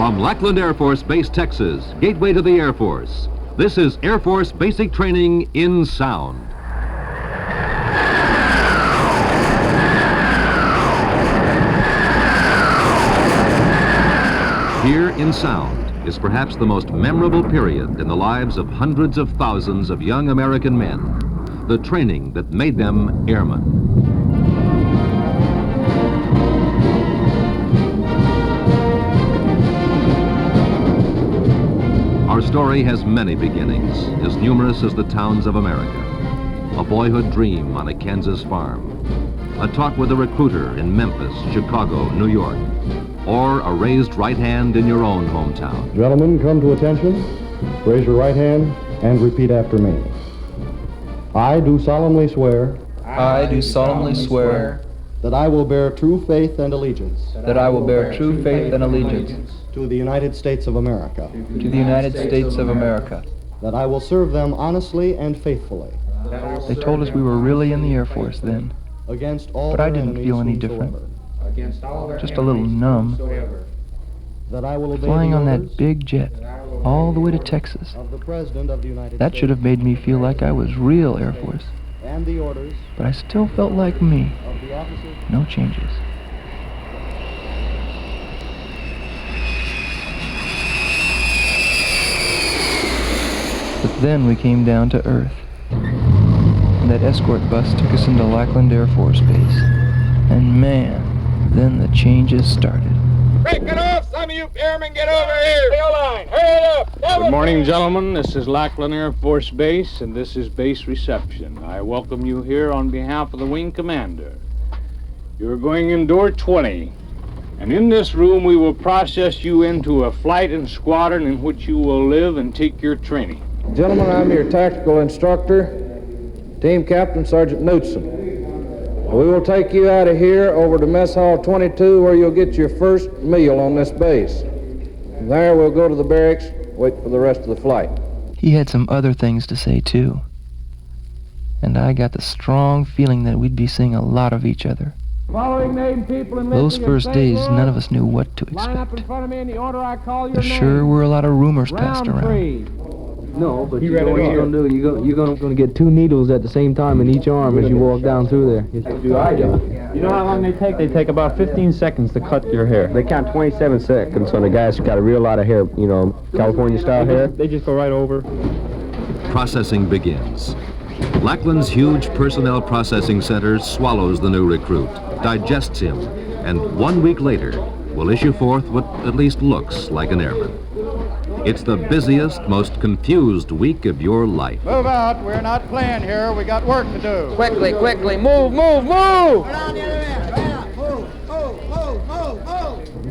From Lackland Air Force Base, Texas, gateway to the Air Force, this is Air Force Basic Training in Sound. Here in Sound is perhaps the most memorable period in the lives of hundreds of thousands of young American men, the training that made them airmen. Our story has many beginnings, as numerous as the towns of America. A boyhood dream on a Kansas farm, a talk with a recruiter in Memphis, Chicago, New York, or a raised right hand in your own hometown. Gentlemen, come to attention. Raise your right hand and repeat after me. I do solemnly swear. I do solemnly swear That I will bear true faith and allegiance. that I will bear true faith and allegiance To the United States of America. to the United States of America. That I will serve them honestly and faithfully. They told us we were really in the Air Force then, Against all but I their didn't enemies feel any whomsoever. different. Just a little numb, That I will obey flying the on that orders big jet all the way to Texas. of the President of the United That States. should have made me feel like I was real Air Force, And the orders but I still felt like me. of the officers. No changes. But then we came down to Earth. And that escort bus took us into Lackland Air Force Base. And man, then the changes started. Break it off! Some of you airmen get over here! Stay line! Hurry up! Good morning, gentlemen. This is Lackland Air Force Base, and this is base reception. I welcome you here on behalf of the wing commander. You're going in door 20, and in this room we will process you into a flight and squadron in which you will live and take your training. Gentlemen, I'm your tactical instructor, Team Captain Sergeant Knudsen. We will take you out of here over to Mess Hall 22 where you'll get your first meal on this base. From there we'll go to the barracks, wait for the rest of the flight. He had some other things to say too. And I got the strong feeling that we'd be seeing a lot of each other. Following named people in Those first days, none of us knew what to Line up in expect. front of me in the order I call your There name. sure were a lot of rumors passed Round around. 3. No, but You you know ready what to you're hear? going to do. You're going to get 2 needles at the same time in each arm as you walk down through there. You know how long they take? They take about 15 seconds to cut your hair. They count 27 seconds on a guy's got a real lot of hair, you know, California-style hair. They just go right over. Processing begins. Lackland's huge personnel processing center swallows the new recruit, digests him, and 1 week later will issue forth what at least looks like an airman. It's the busiest, most confused week of your life. Move out. We're not playing here. We got work to do. Quickly, quickly, move, move, move!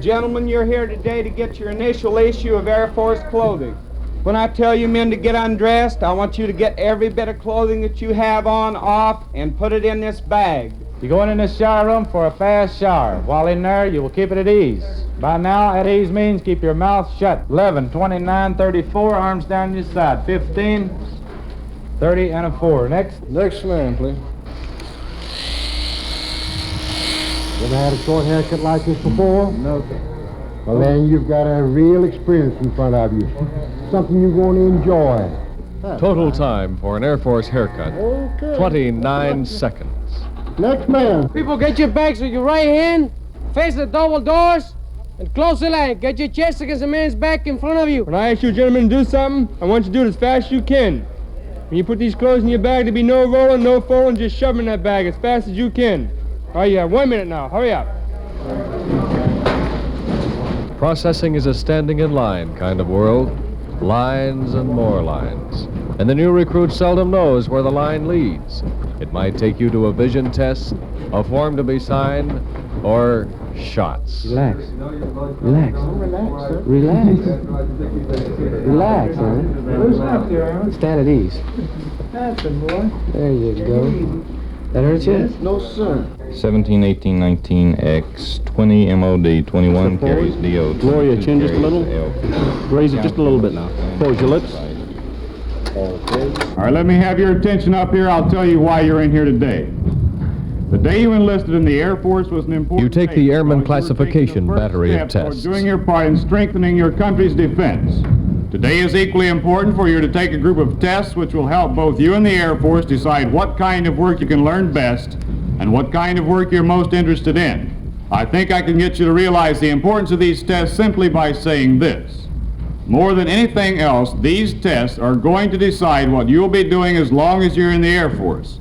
Gentlemen, you're here today to get your initial issue of Air Force clothing. When I tell you men to get undressed, I want you to get every bit of clothing that you have on off and put it in this bag. You're going in this shower room for a fast shower. While in there, you will keep it at ease. By now, at ease means keep your mouth shut. 11, 29, 34, arms down your side. 15, 30, and a 4. Next. Next man, please. You ever had a short haircut like this before? No, sir. Well, then you've got a real experience in front of you. Something you're going to enjoy. Total time for an Air Force haircut, Okay. 29 seconds. Next man. People, get your bags with your right hand, face the double doors, and close the line. Get your chest against the man's back in front of you. When I ask you gentlemen to do something, I want you to do it as fast as you can. When you put these clothes in your bag, there'll be no rolling, no folding, just shove them in that bag as fast as you can. All right, you have 1 minute now. Hurry up. Processing is a standing in line kind of world. Lines and more lines. And the new recruit seldom knows where the line leads. It might take you to a vision test, a form to be signed, or shots. Relax. Relax. Relax. Relax, man. Stand at ease. There you go. That hurt you? No, sir. 17, 18, 19, X, 20, MOD, 21 carries DO. Lower your chin just a little. L. Raise it just a little bit now. Close your lips. All right, let me have your attention up here. I'll tell you why you're in here today. The day you enlisted in the Air Force was an important You take day the Airman because you were taking classification the first battery of step toward tests. doing your part in strengthening your country's defense. Today is equally important for you to take a group of tests which will help both you and the Air Force decide what kind of work you can learn best and what kind of work you're most interested in. I think I can get you to realize the importance of these tests simply by saying this. More than anything else, these tests are going to decide what you'll be doing as long as you're in the Air Force.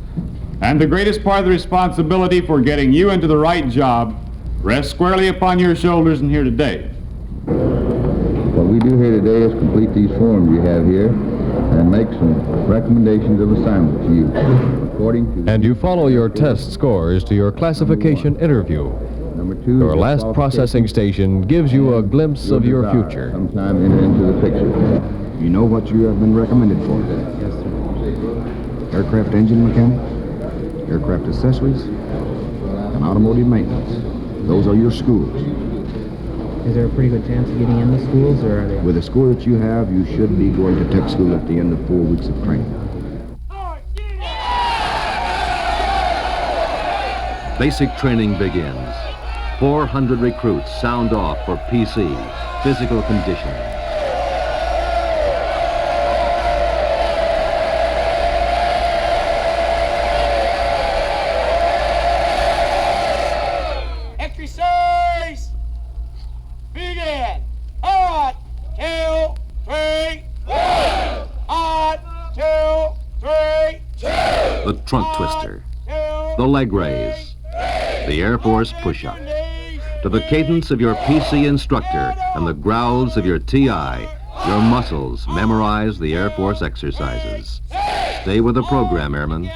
And the greatest part of the responsibility for getting you into the right job rests squarely upon your shoulders and here today. What we do here today is complete these forms you have here and make some recommendations of assignment to you according to... And you follow your test scores to your classification interview. Number 2, Your last processing station gives you a glimpse of your future. Sometime enter into the picture. You know what you have been recommended for? Yes, sir. Aircraft engine mechanic, aircraft accessories, and automotive maintenance. Those are your schools. Is there a pretty good chance of getting in the schools, or are they... With the score that you have, you should be going to tech school at the end of 4 weeks of training. Basic training begins. 400 recruits sound off for PC, physical conditioning. Exercise! Begin! 1, 2, 3, 1, 2, 3. The trunk twister, the leg raise, the Air Force push-up. To the cadence of your PC instructor and the growls of your TI, your muscles memorize the Air Force exercises. Stay with the program, Airmen.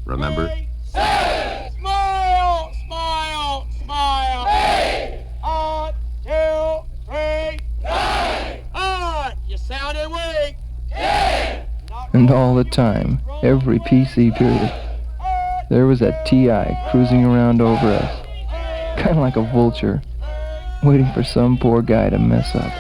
Remember? Smile! Smile! Smile! 1, 2, 3. You sounded weak. And all the time, every PC period, there was that TI cruising around over us, kind of like a vulture, waiting for some poor guy to mess up.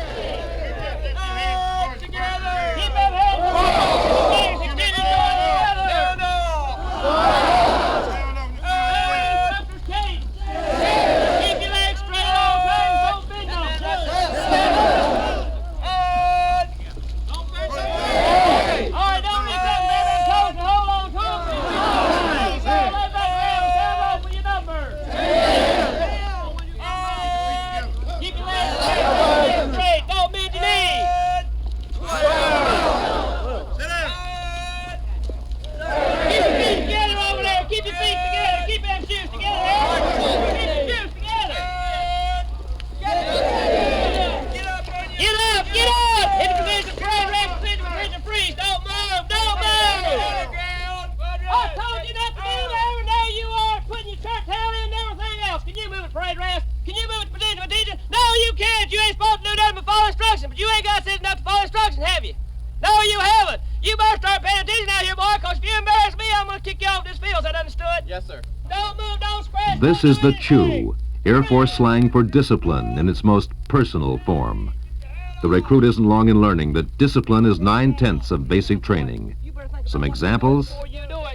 This is the chew, Air Force slang for discipline in its most personal form. The recruit isn't long in learning that discipline is 9/10 of basic training. Some examples?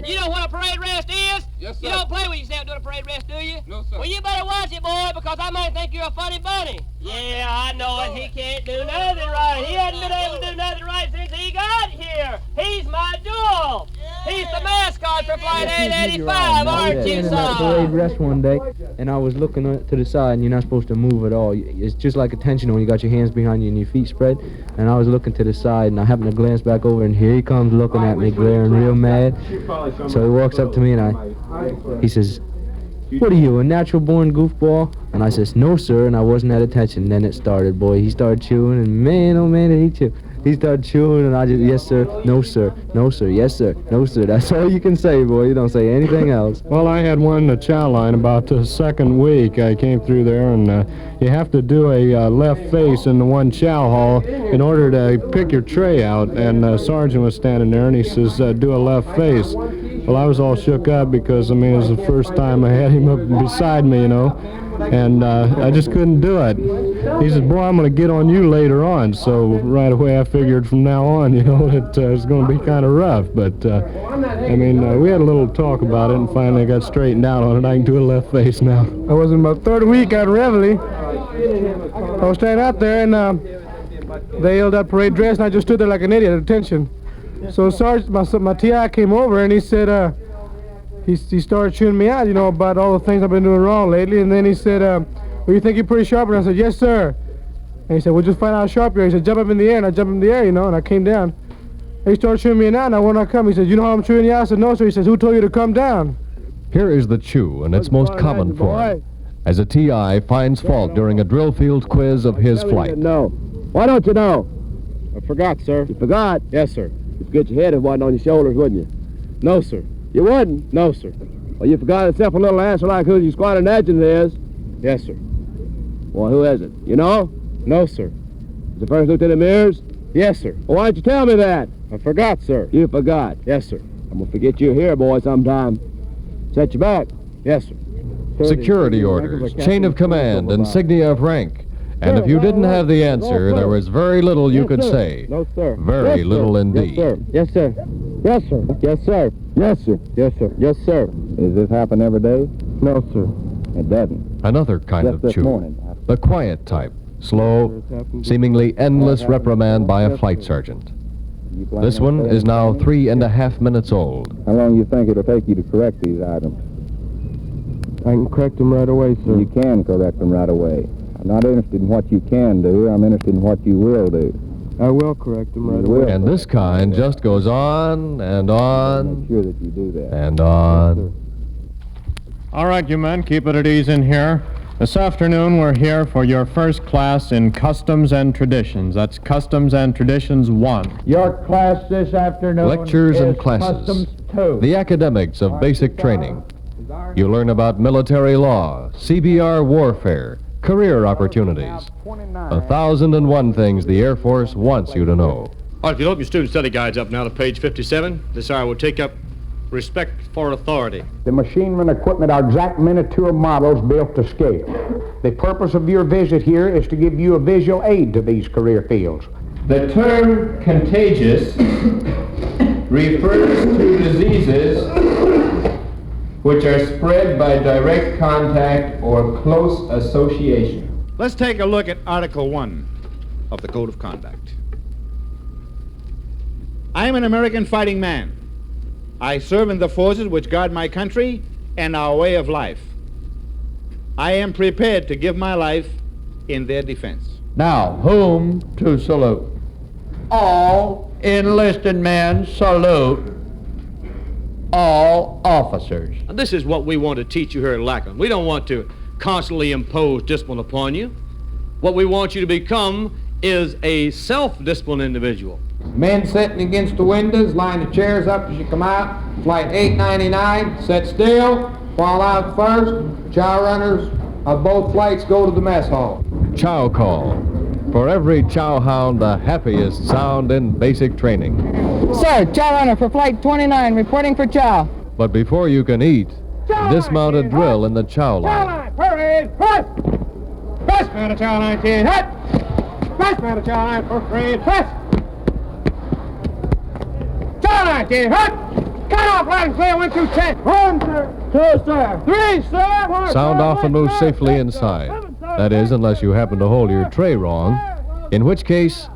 You know what a parade rest is? Yes, sir. You don't play with yourself doing a parade rest, do you? No, sir. Well, you better watch it, boy, because I might think you're a funny bunny. Yeah, I know it. He can't do nothing right. He hasn't been able to do nothing right since he got here. He's my jewel. He's the mascot for Flight 885, aren't you, In that son? parade rest one day, and I was looking to the side, and you're not supposed to move at all. It's just like attention when you got your hands behind you and your feet spread. And I was looking to the side, and I happened to glance back over, and here he comes looking at me, glaring real mad. So he walks up to me, and he says, "What are you, a natural-born goofball?" And I says, "No, sir," and I wasn't at attention. Then it started, boy. He started chewing, and man, oh man, did he chew. He started chewing, and I just, "Yes, sir, no, sir, no, sir, yes, sir, no, sir." That's all you can say, boy. You don't say anything else. Well, I had one chow line about the second week. I came through there, and you have to do a left face in the one chow hall in order to pick your tray out. And the sergeant was standing there, and he says, "Do a left face." Well, I was all shook up because, I mean, it was the first time I had him up beside me, you know. and I just couldn't do it. He said, boy, I'm going to get on you later on. So right away I figured from now on, you know, it was going to be kind of rough. But, I mean, we had a little talk about it, and finally I got straightened out on it. I can do a left face now. I was in my third week out of Reveille. I was standing out there, and they yelled out parade dress, and I just stood there like an idiot at attention. So Sergeant, my TI came over, and he said, he started chewing me out, you know, about all the things I've been doing wrong lately. And then he said, well, you think you're pretty sharp? And I said, yes, sir. And he said, well, just find out how sharp you are. He said, jump up in the air. And I jumped in the air, you know, and I came down. And he started chewing me out, and I would not come. He said, you know how I'm chewing you out? I said, no, sir. He says, who told you to come down? Here is the chew in its most common form, as a TI finds fault during a drill field quiz of his flight. No. Why don't you know? I forgot, sir. You forgot? Yes, sir. You'd forget your head if it wasn't on your shoulders, wouldn't you? No, sir. You wouldn't? No, sir. Well, you forgot yourself a little answer like who your squadron adjutant is. Yes, sir. Well, who is it? You know? No, sir. Is the first lieutenant Mears? Yes, sir. Well, why don't you tell me that? I forgot, sir. You forgot? Yes, sir. I'm going to forget you here, boy, sometime. Set you back? Yes, sir. Security orders, chain of command, insignia of rank. And if you didn't have the answer, there was very little you could say. No, sir. Very little indeed. Yes, sir. Yes, sir. Yes, sir. Yes, sir. Yes, sir. Yes, sir. Does this happen every day? No, sir. It doesn't. Another kind Just of this chew. morning. The quiet type. Slow, seemingly endless reprimand by a flight sergeant. This one is now 3.5 minutes old. How long do you think it'll take you to correct these items? I can correct them right away, sir. You can correct them right away. I'm not interested in what you can do. I'm interested in what you will do. I will correct them right away. And this kind just goes on and on. Make sure that you do that. And on. All right, you men, keep it at ease in here. This afternoon, we're here for your first class in Customs and Traditions. That's Customs and Traditions 1. Your class this afternoon Lectures is and classes. Customs 2. The academics of basic training. You learn about military law, CBR warfare, career opportunities. 1,001 things the Air Force wants you to know. All right, if you'll open your student study guides up now to page 57, this hour will take up respect for authority. The machinery and equipment are exact miniature models built to scale. The purpose of your visit here is to give you a visual aid to these career fields. The term contagious refers to diseases which are spread by direct contact or close association. Let's take a look at Article 1 of the Code of Conduct. I am an American fighting man. I serve in the forces which guard my country and our way of life. I am prepared to give my life in their defense. Now, whom to salute? All enlisted men salute all officers. And this is what we want to teach you here at Lackland. We don't want to constantly impose discipline upon you. What we want you to become is a self-disciplined individual. Men sitting against the windows, line the chairs up as you come out. Flight 899, sit still, fall out first. Chow runners of both flights go to the mess hall. Chow call. For every chow hound, the happiest sound in basic training. Sir, chow runner for flight 29, reporting for chow. But before you can eat, dismounted drill in the chow line. Parade, press! Press, man of chow line, 10, hut! Press, man of chow line, for parade, press! Chow line, 10, hut! Cut off, line, clear, 1, 2, 10. 1, sir. 2, sir. 3, sir. 4, Sound off and move safely inside. That is, unless you happen to hold your tray wrong, in which case,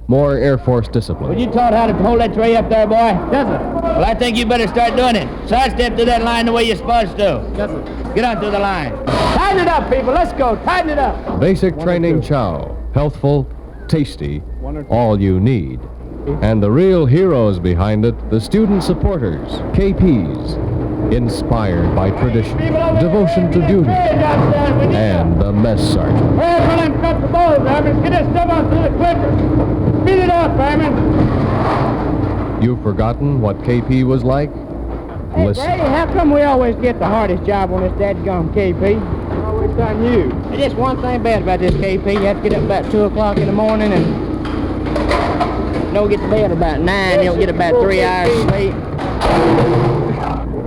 more Air Force discipline. Were you taught how to hold that tray up there, boy? Yes, sir. Well, I think you better start doing it. Sidestep to that line the way you're supposed to. Yes, sir. Get onto the line. Tighten it up, people. Let's go. Tighten it up. Basic training chow. Healthful, tasty, all you need. And the real heroes behind it, the student supporters, KPs, inspired by tradition, devotion to duty, and the mess sergeant. Well, come on, cut the balls, Airman. Get that stuff out through the clipper. Beat it up, Airman. You've forgotten what KP was like? Hey, Listen. Brady, how come we always get the hardest job on this dadgum KP? Always on you. There's just one thing bad about this KP. You have to get up about 2 o'clock in the morning and don't get to bed about 9. You'll get about 3 hours sleep.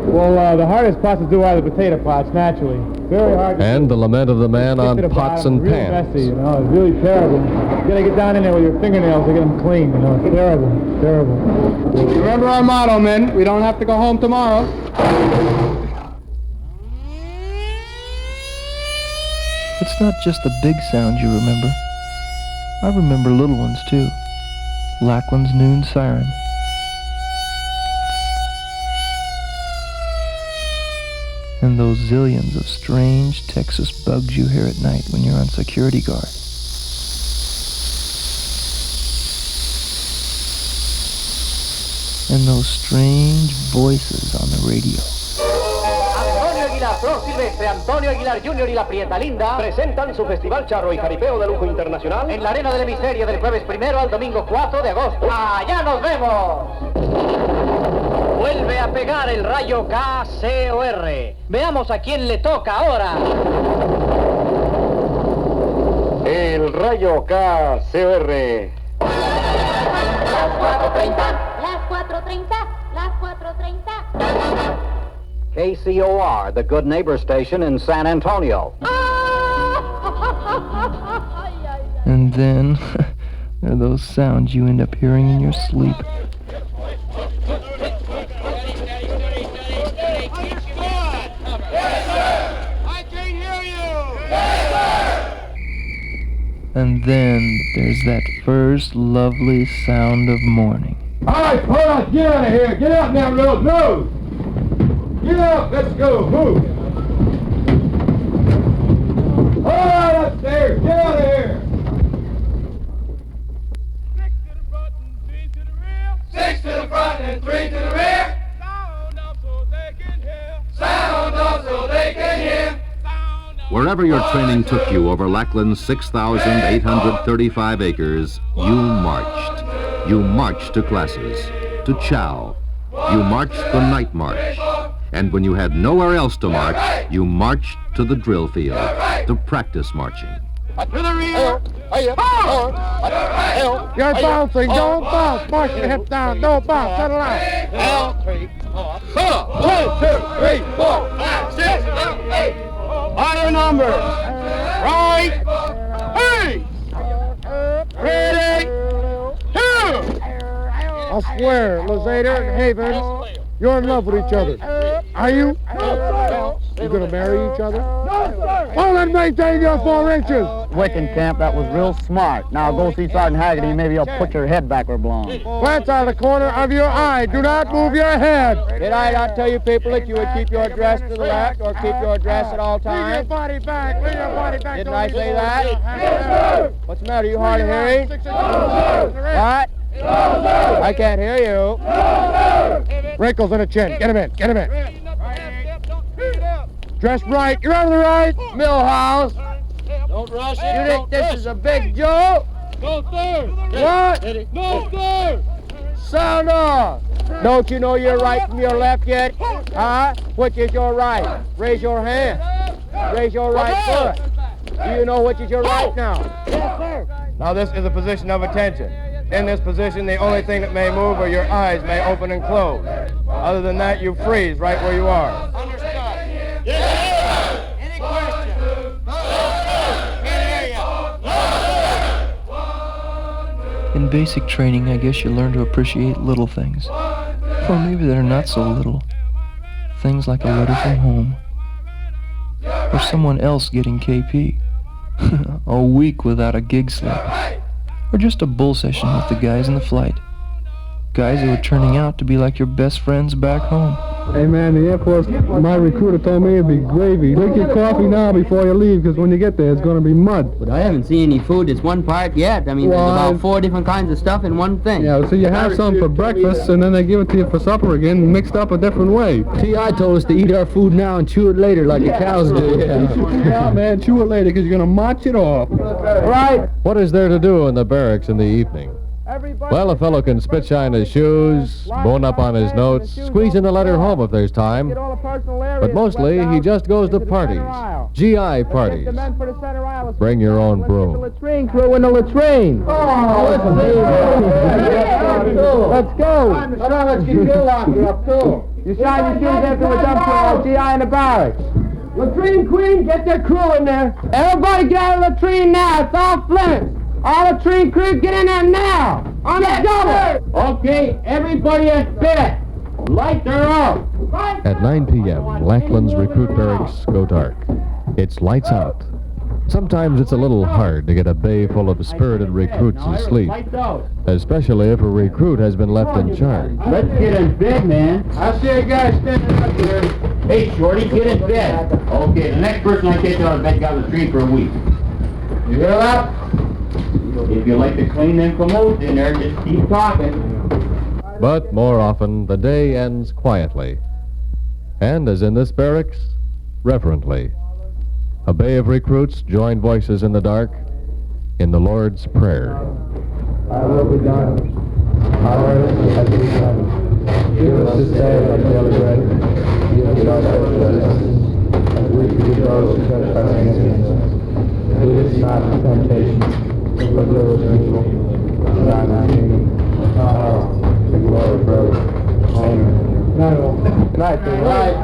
Well, the hardest pots to do are the potato pots, naturally. Very hard. And the lament of the man on pots and real pans. Messy, you know, it's really terrible. You gotta get down in there with your fingernails to get them clean, you know, it's terrible, terrible. Remember our motto, men. We don't have to go home tomorrow. It's not just the big sounds you remember. I remember little ones too. Lackland's noon siren. And those zillions of strange Texas bugs you hear at night when you're on security guard. And those strange voices on the radio. Pro Silvestre, Antonio Aguilar Jr. y la Prieta Linda presentan su Festival Charro y Jaripeo de Lujo Internacional en la Arena del Hemisferio del jueves 1 al domingo 4 de agosto. ¡Allá nos vemos! Vuelve a pegar el rayo KCOR. Veamos a quién le toca ahora. El rayo KCOR. Las 4:30, las 4:30, las 4:30. KCOR, the Good Neighbor Station in San Antonio. And then, there are those sounds you end up hearing in your sleep. And then there's that first lovely sound of morning. All right, hold on, get out of here. Get out now, Rose. Move. Get out, let's go, move. All right, upstairs, get out of here. 6 to the front and 3 to the rear. Sound up so they can hear. Sound up so they can hear. Wherever your training took you over Lackland's 6,835 acres, you marched. You marched to classes, to chow. You marched the night march. And when you had nowhere else to march, you marched to the drill field to practice marching. To the rear. You're bouncing, don't bounce. March your hips down, don't bounce, settle out. 1, 2, 3, 4, 5, 6, 7, 8. Higher numbers. Right. Hey. Ready. 2. I swear, Lazader and Havens, you're in love with each other. Are you? You gonna marry each other? No, sir. Well, then maintain your 4 inches. Wickenkamp, that was real smart. Now go see Sergeant Haggerty, maybe he'll put your head back where it belongs. Glance out of the corner of your eye. Do not move your head. Did I not tell you people that you would keep your dress to the left or keep your dress at all times? Lean your body back. Lean your body back. Didn't I say that? What's the matter? You hard of hearing? What? I can't hear you. Wrinkles in the chin. Get him in. Get him in. Dress right. You're on the right. Millhouse. Don't rush it. You think this is a big joke? Go third. What? Go third. Sound off. Don't you know your right from your left yet? Huh? Which is your right? Raise your hand. Raise your right foot. Do you know which is your right now? Yes, sir. Now this is a position of attention. In this position, the only thing that may move are your eyes may open and close. Other than that, you freeze right where you are. Understood. Yes, sir. Any questions? In basic training, I guess you learn to appreciate little things. Or maybe they're not so little. Things like a letter from home. Or someone else getting KP. A week without a gig slip. Or just a bull session with the guys in the flight. Guys who are turning out to be like your best friends back home. Hey man, the Air Force, my recruiter told me it'd be gravy. Drink your coffee now before you leave, because when you get there, it's going to be mud. But I haven't seen any food that's one part yet. I mean, there's about 4 different kinds of stuff in one thing. Yeah, so you have some for breakfast, and then they give it to you for supper again, mixed up a different way. T.I. told us to eat our food now and chew it later like the cows do. Yeah, man, chew it later, because you're going to march it off. Right. What is there to do in the barracks in the evening? Well, a fellow can spit shine his shoes, bone up on his notes, squeeze in a letter home if there's time. But mostly, he just goes to parties, GI parties. Bring your own broom. Latrine crew in the latrine. Let's go. Let's get your locker up, too. You shine your shoes after we're done for GI in the barracks. Latrine queen, get their crew in there. Everybody get out of the latrine now. It's all Flemish. All latrine crew, get in there now. On the double. Okay, everybody at bed. Lights are off. At 9 p.m., Lackland's recruit barracks go dark. It's lights out. Sometimes it's a little hard to get a bay full of spirited recruits asleep, especially if a recruit has been left in charge. Let's get in bed, man. I see a guy standing up there. Hey, Shorty, get in bed. Okay, the next person I take out of bed got the tree for a week. You hear that? If you like to clean them commodes in there, just keep talking. But more often, the day ends quietly. And as in this barracks, reverently. A bay of recruits join voices in the dark in the Lord's Prayer. Thy will be done, on earth as it is in heaven. Give us this day our daily bread. Give us our trespasses, as we forgive those who trespass against us. Lead us not into temptation, but deliver us from evil. For thine is the kingdom, the power, and the glory forever. Amen. Good night, good night.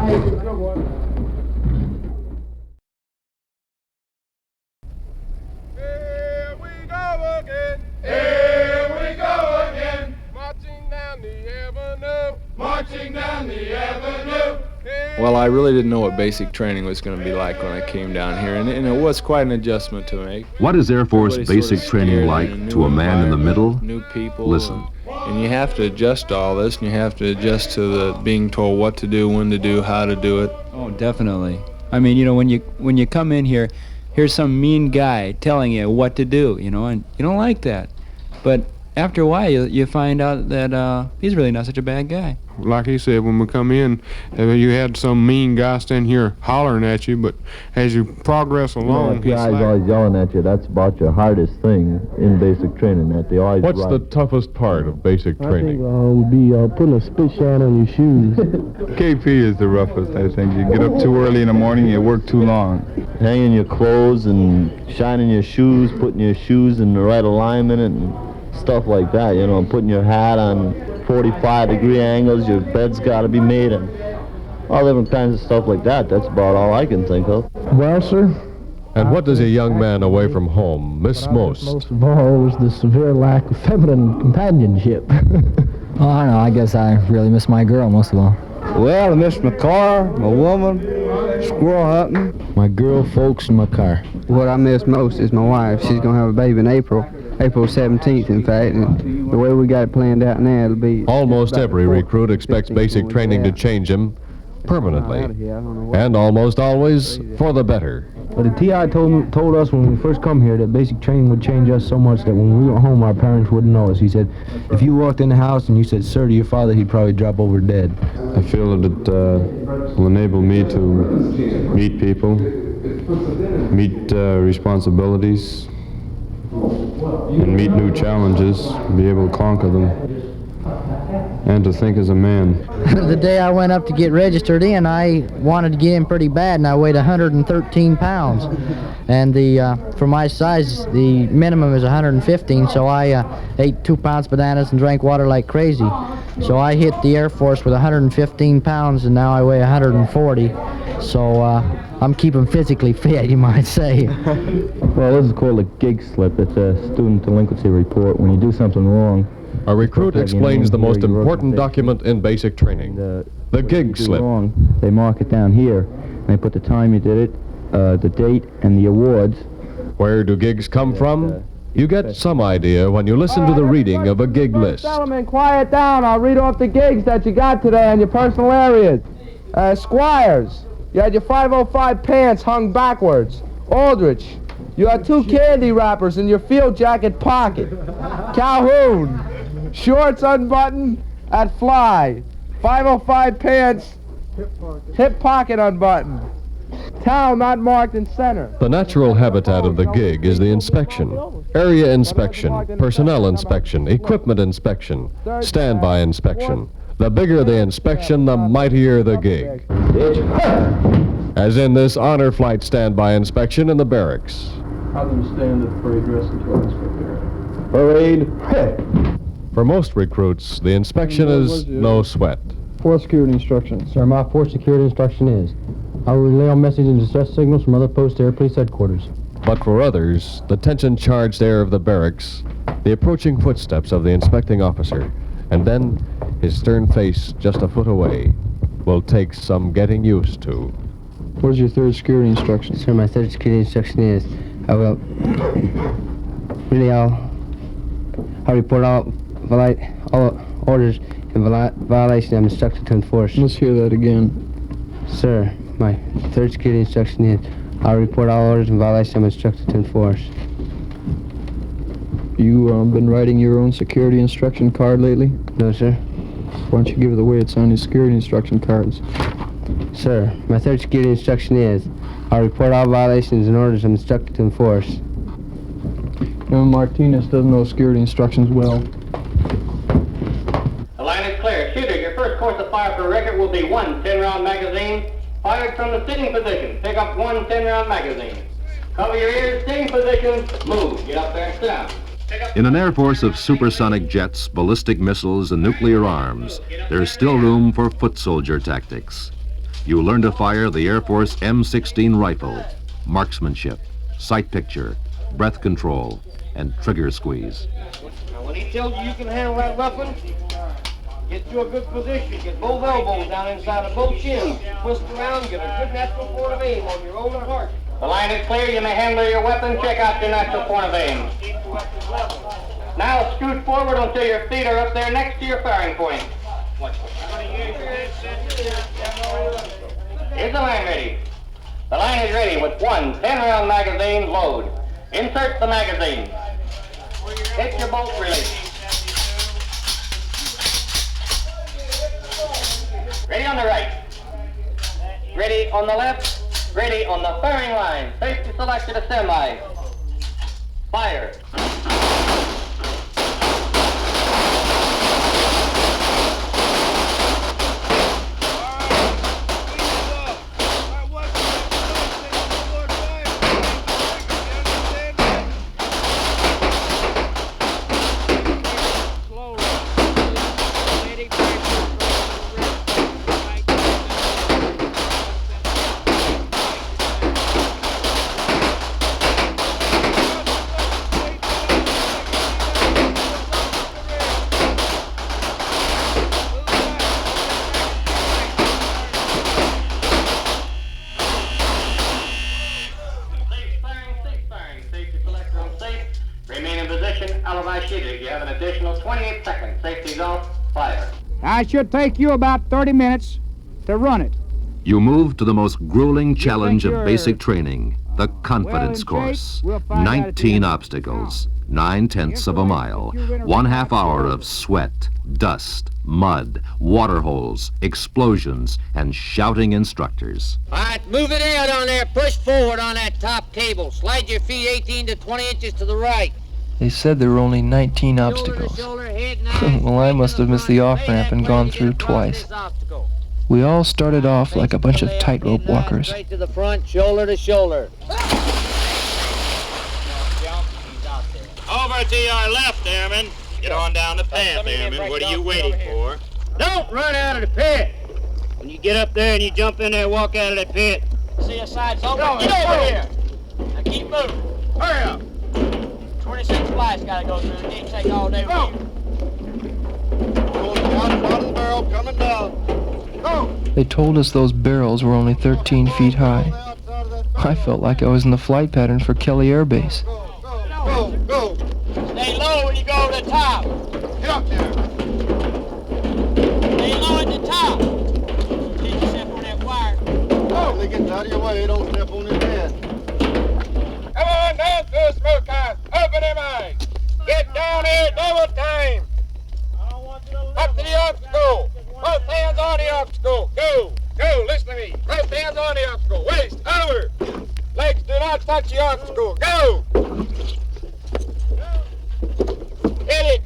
Well, I really didn't know what basic training was going to be like when I came down here, and it was quite an adjustment to make. What is Air Force Everybody basic sort of training scared like in a new to a man in the middle? New people. Listen. And you have to adjust to all this, and you have to adjust to the being told what to do, when to do, how to do it. Oh, definitely. I mean, you know, when you come in here, here's some mean guy telling you what to do, you know, and you don't like that. But after a while, you find out that he's really not such a bad guy. Like he said, when we come in, you had some mean guy standing here hollering at you, but as you progress along, if the guy's always yelling at you, that's about your hardest thing in basic training, that they always What's the toughest part of basic training? would be putting a spit shine on your shoes. KP is the roughest, I think. You get up too early in the morning, you work too long. Hanging your clothes and shining your shoes, putting your shoes in the right alignment and stuff like that, you know, putting your hat on 45-degree angles, your bed's got to be made, and all different kinds of stuff like that. That's about all I can think of. Well, sir. And what does a young man away from home miss most? Most of all was the severe lack of feminine companionship. Oh, I don't know. I guess I really miss my girl most of all. Well, I miss my car, my woman, squirrel hunting. My girl, folks, and my car. What I miss most is my wife. She's going to have a baby in April 17th, in fact, and the way we got it planned out now, it'll be... Almost every recruit expects basic training to change him permanently, and almost always for the better. But the TI told us when we first come here that basic training would change us so much that when we went home, our parents wouldn't know us. He said, if you walked in the house and you said, sir, to your father, he'd probably drop over dead. I feel that it will enable me to meet people, meet responsibilities, and meet new challenges, be able to conquer them, and to think as a man. The day I went up to get registered in, I wanted to get in pretty bad, and I weighed 113 pounds. And for my size, the minimum is 115, so I ate 2 pounds bananas and drank water like crazy. So I hit the Air Force with 115 pounds, and now I weigh 140. So I'm keeping physically fit, you might say. Well, this is called a gig slip. It's a student delinquency report. When you do something wrong, a recruit explains the most important document in basic training, the gig slip. They mark it down here, and they put the time you did it, the date, and the awards. Where do gigs come from? You get some idea when you listen to the reading of a gig list. Gentlemen, quiet down. I'll read off the gigs that you got today in your personal areas. Squires, you had your 505 pants hung backwards. Aldrich, you had 2 candy wrappers in your field jacket pocket. Calhoun, shorts unbuttoned at fly. 505 pants, hip pocket unbuttoned. Towel not marked in center. The natural habitat of the gig is the inspection. Area inspection, personnel inspection, equipment inspection, standby inspection. The bigger the inspection, the mightier the gig. As in this honor flight standby inspection in the barracks. How do you stand at the parade dress control inspector? Parade. For most recruits, the inspection is no sweat. Port security instruction. Sir, my port security instruction is I will relay all messages and distress signals from other posts to Air Police Headquarters. But for others, the tension-charged air of the barracks, the approaching footsteps of the inspecting officer, and then his stern face just a foot away, will take some getting used to. What is your third security instruction? Sir, my third security instruction is I'll report all orders in violation I'm instructed to enforce. Let's hear that again. Sir, my third security instruction is I'll report all orders in violation I'm instructed to enforce. You been writing your own security instruction card lately? No, sir. Why don't you give it away? It's on your security instruction cards. Sir, my third security instruction is I'll report all violations and orders I'm instructed to enforce. Martinez doesn't know security instructions well. The line is clear. Shooter, your first course of fire for record will be one 10-round magazine. Fired from the sitting position. Pick up one 10-round magazine. Cover your ears, sitting position, move. Get up there and sit down. In an air force of supersonic jets, ballistic missiles, and nuclear arms, there is still room for foot soldier tactics. You learn to fire the Air Force M16 rifle, marksmanship, sight picture, breath control, and trigger squeeze. Now, when he tells you can handle that weapon, get to a good position. Get both elbows down inside of both shins. Twist around, get a good natural point of aim on your own heart. The line is clear. You may handle your weapon. Check out your natural point of aim. Now scoot forward until your feet are up there next to your firing point. Is the line ready? The line is ready with one 10-round magazine load. Insert the magazine. Hit your bolt release. Ready on the right. Ready on the left. Ready on the firing line. Safety selected a semi. Fire. You have an additional 28 seconds. Safety's off. Fire. I should take you about 30 minutes to run it. You move to the most grueling challenge of basic training, the confidence course. 19 obstacles, 9/10 of a mile, 1/2 hour of sweat, dust, mud, water holes, explosions, and shouting instructors. All right, move it out on there. Push forward on that top cable. Slide your feet 18 to 20 inches to the right. They said there were only 19 obstacles. Well, I must have missed the off-ramp and gone through twice. We all started off like a bunch of tightrope walkers. Straight to the front, shoulder to shoulder. Over to your left, Airman. Get on down the path, Airman. What are you waiting for? Don't run out of the pit. When you get up there and you jump in there, walk out of that pit. See a side's open. Get over here. Now keep moving. Hurry up. 26 flights gotta go through. It didn't take all day. Go. Going down in front of the barrel, coming down. Go. They told us those barrels were only 13 feet high. I felt like I was in the flight pattern for Kelly Air Base. Go, go. Stay low when you go to the top. Get up there. Stay low at the top. Keep yourself on that wire. Go. When they get out of your way, don't step on his head. Come on down through the smoke house. Open them eyes. Get down here double time. Up to the obstacle. Both hands on the obstacle. Go. Go. Listen to me. Both hands on the obstacle. Waist over. Legs do not touch the obstacle. Go. Hit it.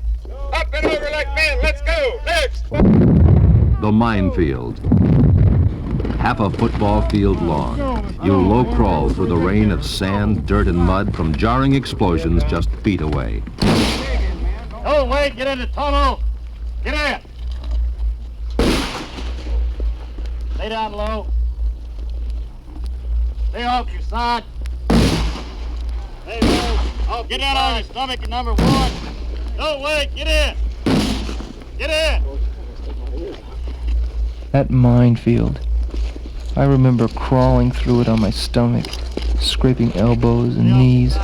Up and over like men. Let's go. Next. The minefield. Half a football field long. You low crawl through the rain of sand, dirt, and mud from jarring explosions just feet away. Oh, wait. Get in the tunnel. Get in. Lay down low. Stay off your side. Hey, Rose. Get down on your stomach at number 1. No, wait, get in. Get in. That minefield. I remember crawling through it on my stomach, scraping elbows and knees.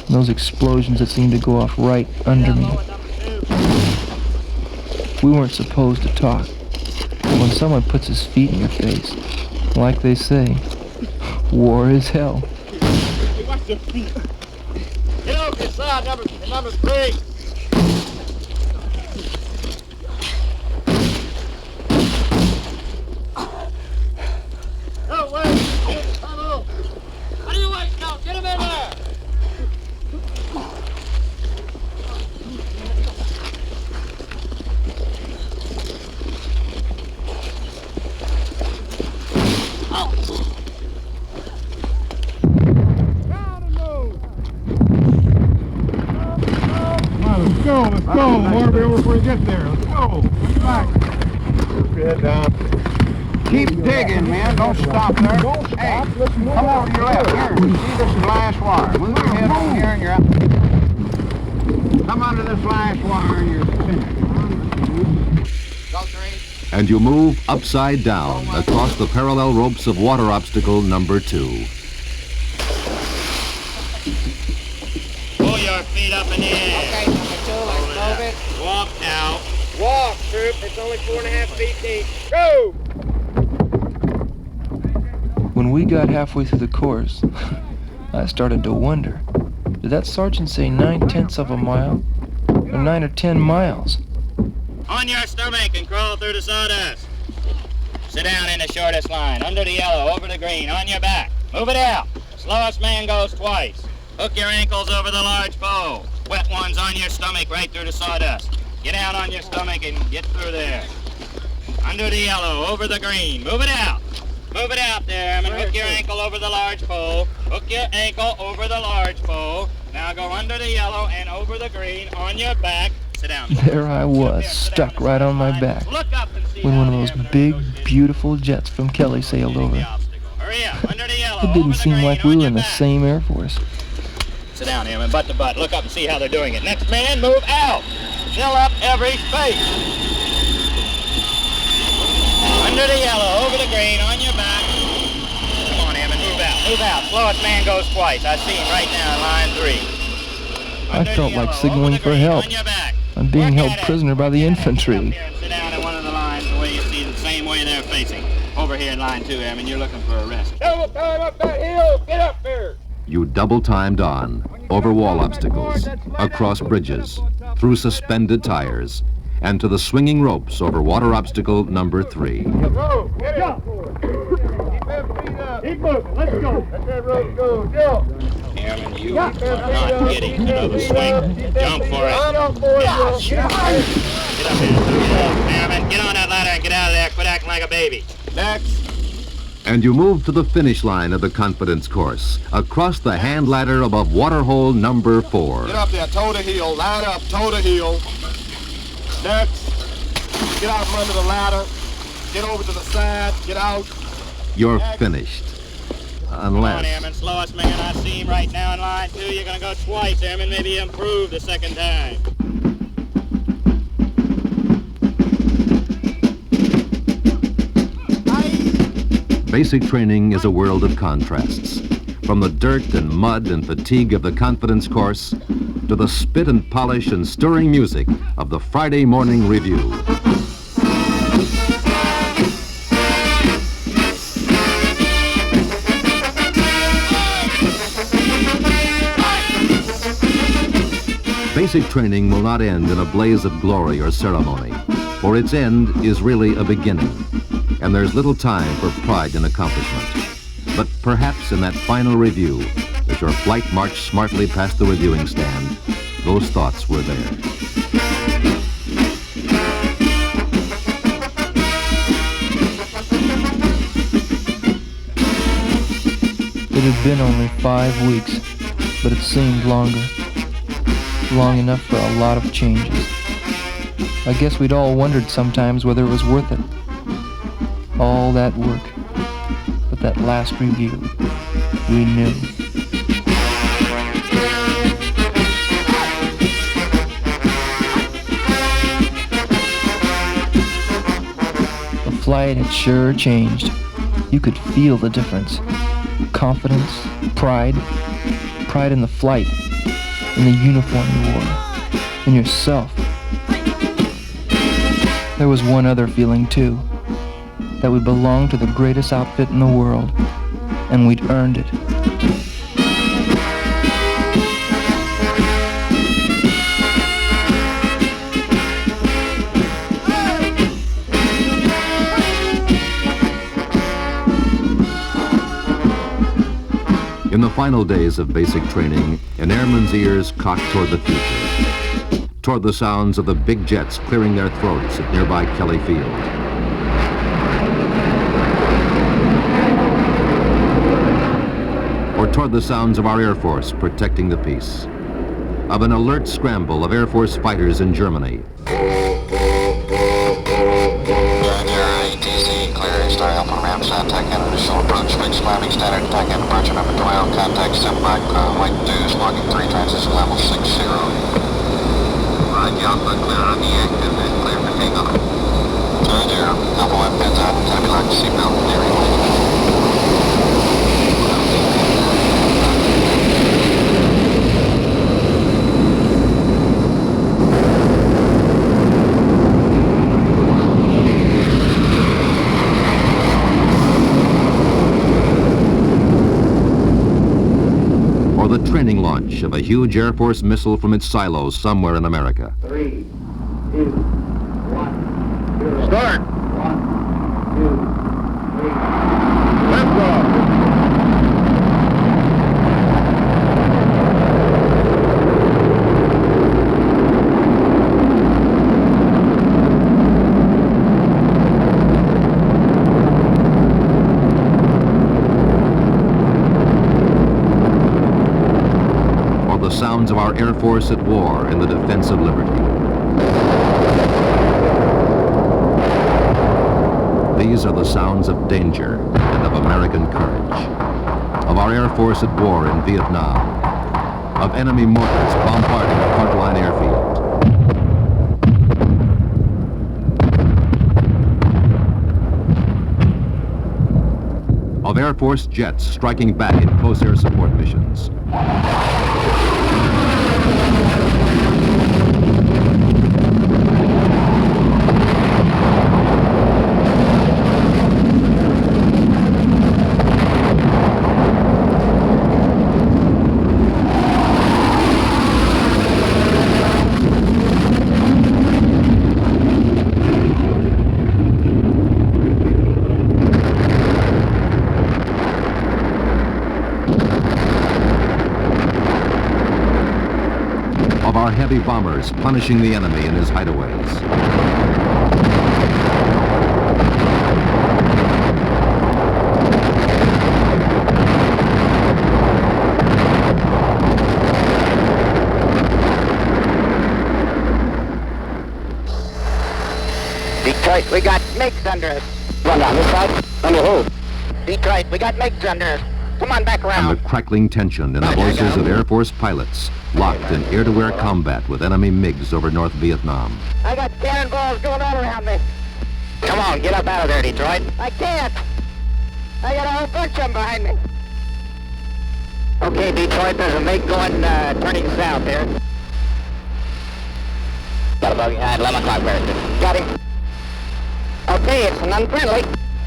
Those explosions that seemed to go off right under me. We weren't supposed to talk. But when someone puts his feet in your face, like they say, war is hell. Hey, watch your feet. Get off your side, number 3. No, wait. Come on. What are you waiting on? Get him in there. Let's go. More be over before you get there. Let's go. Get back. Keep your head down. Keep digging, man. Don't stop there. Don't stop. Hey, come over to your left. Here. See this last wire. Move your head over here and you're up. Come under this last wire and you're finished. And you move upside down across the parallel ropes of water obstacle number 2. Pull your feet up and in. Okay, number 2, let's move it. Walk now. Walk, troop. It's only 4.5 feet deep. Go! When we got halfway through the course, I started to wonder, did that sergeant say 9/10 of a mile? Or 9 or 10 miles? On your stomach and crawl through the sawdust. Sit down in the shortest line, under the yellow, over the green, on your back. Move it out. Slowest man goes twice. Hook your ankles over the large pole. Wet ones on your stomach right through the sawdust. Get down on your stomach and get through there. Under the yellow, over the green. Move it out. Move it out there, Airman. Hook your ankle over the large pole. Hook your ankle over the large pole. Now go under the yellow and over the green on your back. Sit down. There I was, stuck right on my back, when one of those big, beautiful jets from Kelly sailed over. It didn't seem like we were in the same Air Force. Sit down, Airman, butt to butt. Look up and see how they're doing it. Next man, move out. Fill up every space. Under the yellow, over the green, on your back. Come on, Airman, move out. Move out. Slowest man goes twice. I see him right now in line 3. I felt like signaling for help. I'm being held prisoner by the infantry. Sit down in one of the lines the way you see, the same way they're facing. Over here in line 2, Airman, you're looking for a rest. Double time up that hill. Get up there. You double-timed on, over wall obstacles, across bridges, through suspended tires, and to the swinging ropes over water obstacle number 3. Go, get up. Keep them feet up. Keep moving, let's go. Let that rope go, jump. Airman, you are not getting another swing. Jump for it. Get up here. Airman, get on that ladder and get out of there. Quit acting like a baby. Next. And you move to the finish line of the confidence course, across the hand ladder above waterhole number 4. Get up there, toe to heel, line up, toe to heel. Next, get out from under the ladder, get over to the side, get out. You're finished. Come on, Unless... Airman, slowest man I see him right now in line 2. You're gonna go twice, Airman, maybe improve the second time. Basic training is a world of contrasts. From the dirt and mud and fatigue of the confidence course to the spit and polish and stirring music of the Friday morning review. Basic training will not end in a blaze of glory or ceremony, for its end is really a beginning, and there's little time for pride and accomplishment. But perhaps in that final review, as your flight marched smartly past the reviewing stand, those thoughts were there. It had been only 5 weeks, but it seemed longer. Long enough for a lot of changes. I guess we'd all wondered sometimes whether it was worth it. All that work, but that last review. we knew. The flight had sure changed. You could feel the difference. Confidence, pride in the flight, in the uniform you wore, in yourself. There was one other feeling too, that we belonged to the greatest outfit in the world, and we'd earned it. In the final days of basic training, an airman's ears cocked toward the future, toward the sounds of the big jets clearing their throats at nearby Kelly Field. Or toward the sounds of our Air Force protecting the peace, of an alert scramble of Air Force fighters in Germany. Star Alpha Rams, attack and initial approach, fixed landing standard, attack and departure number 12, contact 7 black, white 2, smoking 3, transition level 60. Roger, Alpha, clear on the active and clear for takeoff. Roger, Alpha 1 pins out, enemy lock seatbelt, nearing. The training launch of a huge Air Force missile from its silos somewhere in America. 3, 2, 1, start! 1, 2, 3, lift off! The sounds of our Air Force at war in the defense of liberty. These are the sounds of danger and of American courage, of our Air Force at war in Vietnam, of enemy mortars bombarding a frontline airfield. Of Air Force jets striking back in close air support missions. Our heavy bombers punishing the enemy in his hideaways. Detroit, we got MiGs under us. Run down this side? Under who? Detroit, we got MiGs under us. Come on back around. And the crackling tension in the voices of Air Force pilots locked in air-to-air combat with enemy MiGs over North Vietnam. I got cannonballs going all around me. Come on, get up out of there, Detroit. I can't. I got a whole bunch of them behind me. Okay, Detroit, there's a MiG going, turning south here. Got a buggy at 11 o'clock, Barracks. Got him. Okay, it's an unfriendly.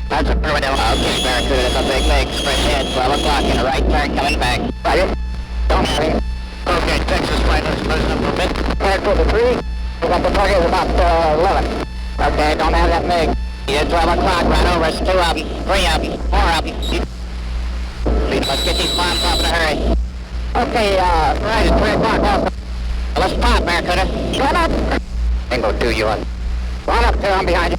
That's a primitive. Okay, Barracuda, it's a big MiG. Spread ahead, 12 o'clock in a right turn coming back. Roger. Don't have him. Okay, Texas fighters closing up for a bit. Barracuda 3. We got the target about 11. Okay, don't have that MiG. Yeah, 12 o'clock, right over. It's 2 of them, 3 of them, 4 of them. Let's get these bombs off in a hurry. Okay, right at 3 o'clock also. Let's pop, Barracuda. Run up. Ain't gonna do you one. Run up there, I'm behind you.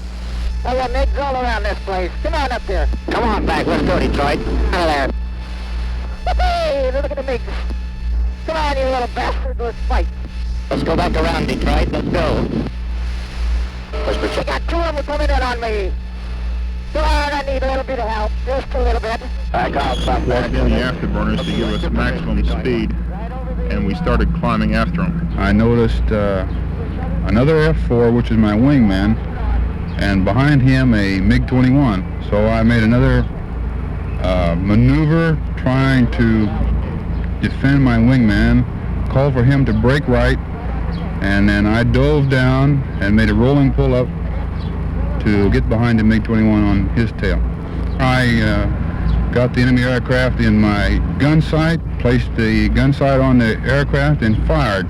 I got MiGs all around this place. Come on up here. Come on back. Let's go, Detroit. Out of there. Hey, look at the MiGs. Come on, you little bastard. Let's fight. Let's go back around, Detroit. Let's go. I got 2 of them coming in on me. Too hard, I need a little bit of help, just a little bit. I called something. Walked in the afterburners to give us maximum speed, and we started climbing after them. I noticed another F-4, which is my wingman, and behind him a MiG-21. So I made another maneuver trying to defend my wingman, called for him to brake right, and then I dove down and made a rolling pull-up to get behind the MiG-21 on his tail. I got the enemy aircraft in my gun sight, placed the gun sight on the aircraft, and fired.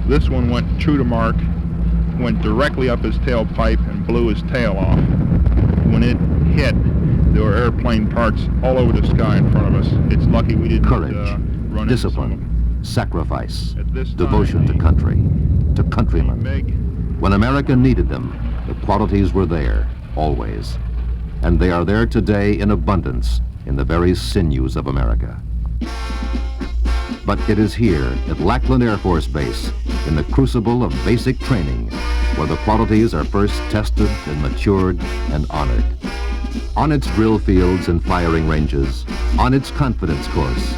This one went true to mark, went directly up his tailpipe and blew his tail off. When it hit, there were airplane parts all over the sky in front of us. It's lucky we didn't run discipline, sacrifice, devotion to country, to countrymen. When America needed them, the qualities were there, always. And they are there today in abundance in the very sinews of America. But it is here at Lackland Air Force Base, in the crucible of basic training, where the qualities are first tested and matured and honored. On its drill fields and firing ranges, on its confidence course,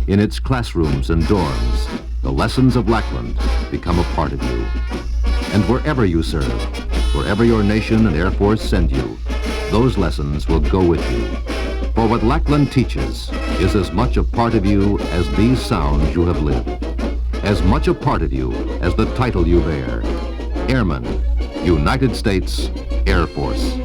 in its classrooms and dorms, the lessons of Lackland become a part of you. And wherever you serve, wherever your nation and Air Force send you, those lessons will go with you. For what Lackland teaches is as much a part of you as these sounds you have lived, as much a part of you as the title you bear, Airman, United States Air Force.